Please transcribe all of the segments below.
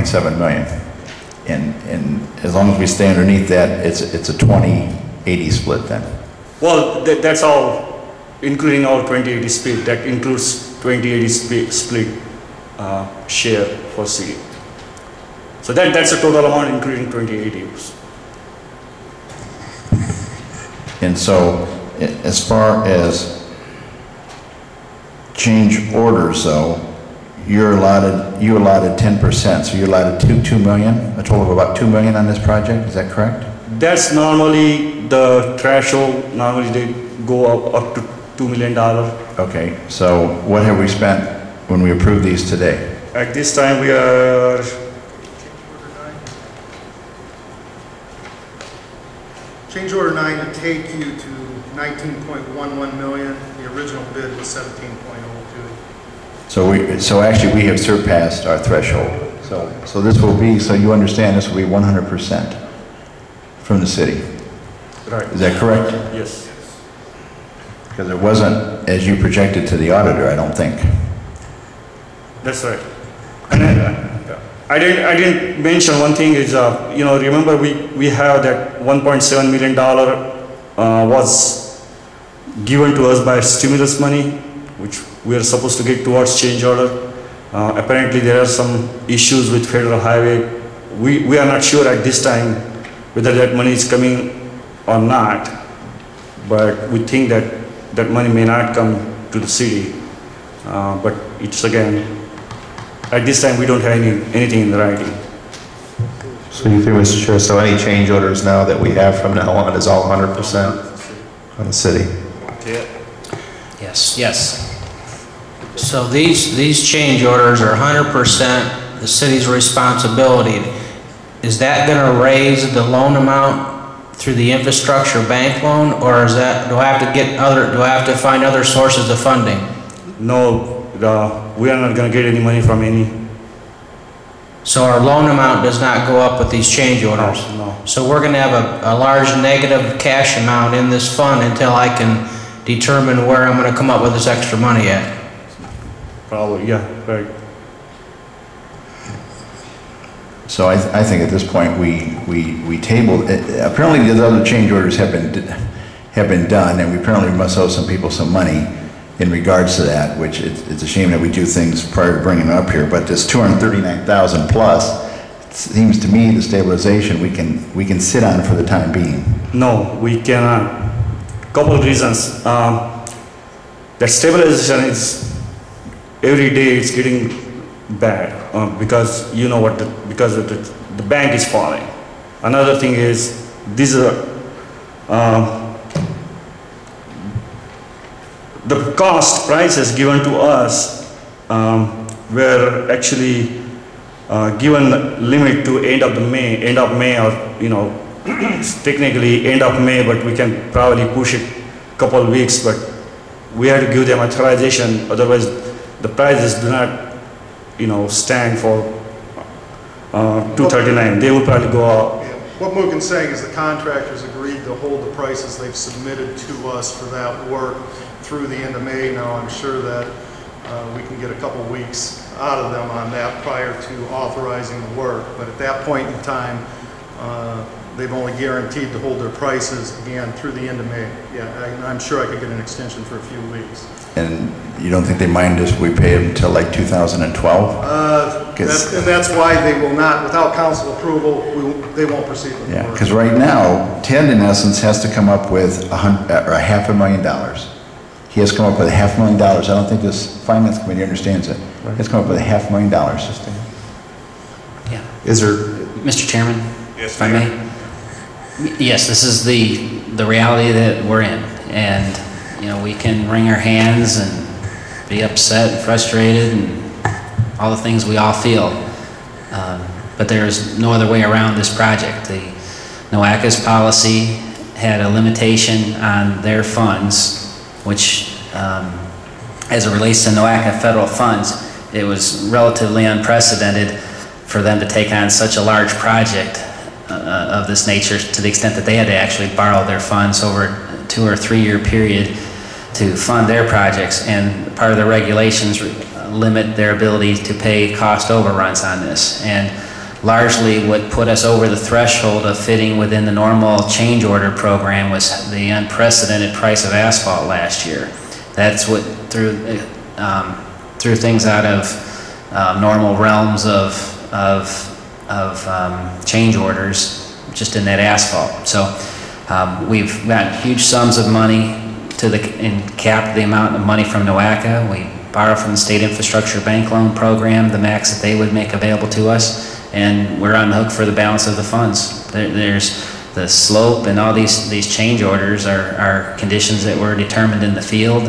2.7 million. And as long as we stay underneath that, it's a 20-80 split then. Well, that's all, including our 20-80 split. That includes 20-80 split share for city. So that's the total amount, including 20-80. And so, as far as change orders, though, you allotted 10%, so you allotted 2 million, a total of about 2 million on this project. Is that correct? That's normally the threshold. Normally they go up to $2 million. Okay, so what have we spent when we approved these today? At this time we are change order 9 to take you to 19.11 million. The original bid was 17.02. So actually we have surpassed our threshold. So this will be, so you understand, this will be 100% from the city. right. Is that correct? Yes. Because it wasn't as you projected to the auditor, I don't think. That's right. And I didn't mention one thing is, you know, remember we have that $1.7 million was given to us by stimulus money, which we are supposed to get towards change order. Apparently there are some issues with Federal Highway. We are not sure at this time whether that money is coming or not, but we think that that money may not come to the city. But it's again, at this time we don't have anything in the writing. So you think, Mr. Chair, so any change orders now that we have from now on is all 100% on the city? Yeah. Yes, yes. So these change orders are 100% the city's responsibility. Is that going to raise the loan amount through the infrastructure bank loan, or is that, do I have to find other sources of funding? No, we are not going to get any money from any. So our loan amount does not go up with these change orders? No. So we're going to have a large negative cash amount in this fund until I can determine where I'm going to come up with this extra money at? Probably, yeah, right. So I think at this point we tabled it. Apparently the other change orders have been done, and we apparently must owe some people some money in regards to that, which it's a shame that we do things prior to bringing it up here. But this 239,000 plus, it seems to me the stabilization we can sit on for the time being. No, we cannot. Couple of reasons. That stabilization is every day it's getting bad because you know what, because of the bank is falling. Another thing is these are the cost prices given to us were actually given limit to end of May, or you know, technically end of May, but we can probably push it a couple of weeks, but we had to give them authorization, otherwise the prices do not, you know, stand for 239. They will probably go up. Yeah. What Mugen's saying is the contractors agreed to hold the prices they've submitted to us for that work through the end of May. Now I'm sure that we can get a couple weeks out of them on that prior to authorizing the work, but at that point in time they've only guaranteed to hold their prices again through the end of May. Yeah, I'm sure I could get an extension for a few weeks. And you don't think they mind if we pay them until like 2012? And that's why they will not, without council approval, they won't proceed with the work. Because right now, Ted in essence has to come up with $500,000. He has to come up with $500,000. I don't think this finance committee understands it. He has to come up with $500,000. Yeah. Is there, Mr. Chairman, yes, if I may? Yes, this is the reality that we're in, and you know, we can wring our hands and be upset and frustrated and all the things we all feel, but there's no other way around this project. The NOACA's policy had a limitation on their funds, which as it relates to NOACA federal funds, it was relatively unprecedented for them to take on such a large project of this nature, to the extent that they had to actually borrow their funds over a 2 or 3 year period to fund their projects, and part of the regulations limit their ability to pay cost overruns on this. And largely what put us over the threshold of fitting within the normal change order program was the unprecedented price of asphalt last year. That's what threw things out of normal realms of change orders just in that asphalt. So we've got huge sums of money and capped the amount of money from NOACA. We borrow from the State Infrastructure Bank Loan Program, the max that they would make available to us, and we're on the hook for the balance of the funds. There's the slope, and all these change orders are conditions that were determined in the field,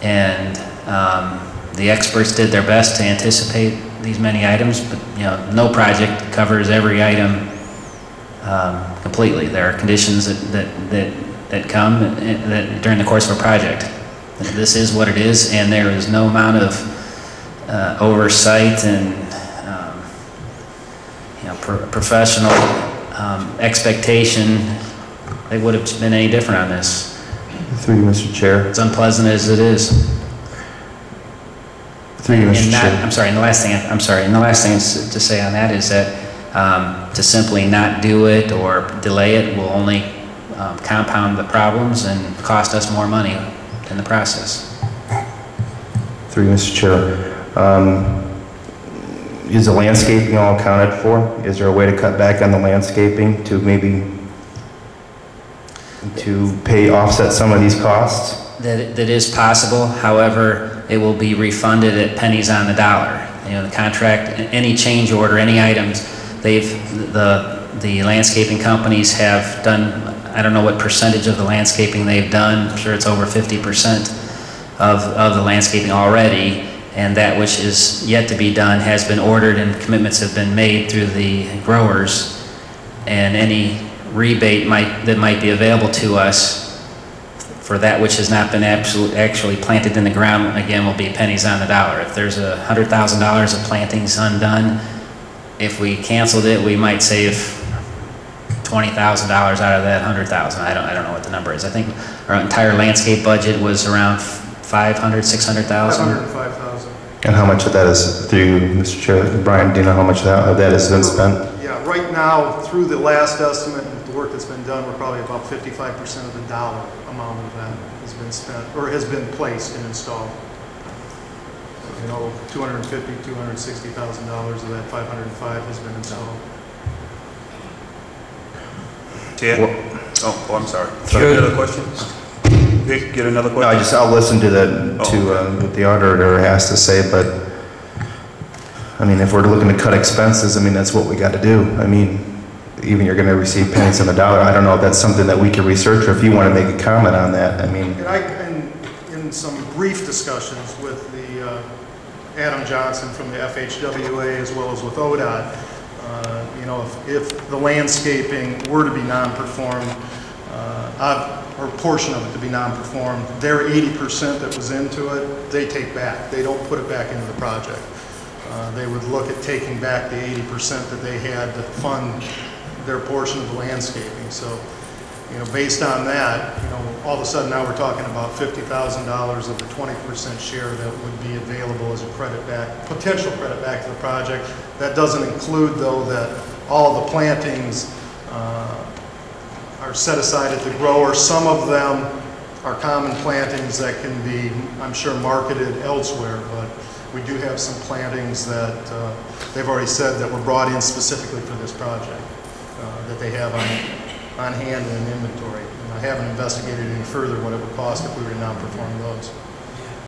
and the experts did their best to anticipate these many items, but no project covers every item completely. There are conditions that come during the course of a project. This is what it is, and there is no amount of oversight and professional expectation that would have been any different on this. Through you, Mr. Chair. It's unpleasant as it is. Through you, Mr. Chair. And the last thing to say on that is that to simply not do it or delay it will only compound the problems and cost us more money in the process. Through you, Mr. Chair. Is the landscaping all accounted for? Is there a way to cut back on the landscaping to offset some of these costs? That is possible. However, it will be refunded at pennies on the dollar. The contract, any change order, any items, the landscaping companies have done, I don't know what percentage of the landscaping they've done. I'm sure it's over 50% of the landscaping already, and that which is yet to be done has been ordered and commitments have been made through the growers, and any rebate that might be available to us for that which has not been actually planted in the ground, again, will be pennies on the dollar. If there's $100,000 of plantings undone, if we canceled it, we might save $20,000 out of that $100,000. I don't know what the number is. I think our entire landscape budget was around $500,000, $600,000. $505,000. And how much of that is through, Mr. Chair? Brian, do you know how much of that has been spent? Yeah, right now, through the last estimate and the work that's been done, we're probably about 55% of the dollar amount of that has been spent, or has been placed and installed. $250,000, $260,000 of that 505 has been installed. Yeah. Oh, I'm sorry. Get another question? Vic, get another question? No, I'll listen to what the auditor has to say, but I mean, if we're looking to cut expenses, I mean, that's what we got to do. I mean, even you're going to receive pennies on the dollar. I don't know if that's something that we can research, or if you want to make a comment on that. I mean, and in some brief discussions with the Adam Johnson from the FHWA as well as with ODOT, if the landscaping were to be non-performed, or a portion of it to be non-performed, their 80% that was into it, they take back. They don't put it back into the project. They would look at taking back the 80% that they had to fund their portion of the landscaping. So, based on that, all of a sudden now we're talking about $50,000 of the 20% share that would be available as a credit back, potential credit back to the project. That doesn't include, though, that all the plantings are set aside at the grower. Some of them are common plantings that can be, I'm sure, marketed elsewhere, but we do have some plantings that they've already said that were brought in specifically for this project, that they have on hand in inventory. And I haven't investigated any further what it would cost if we were to non-perform those.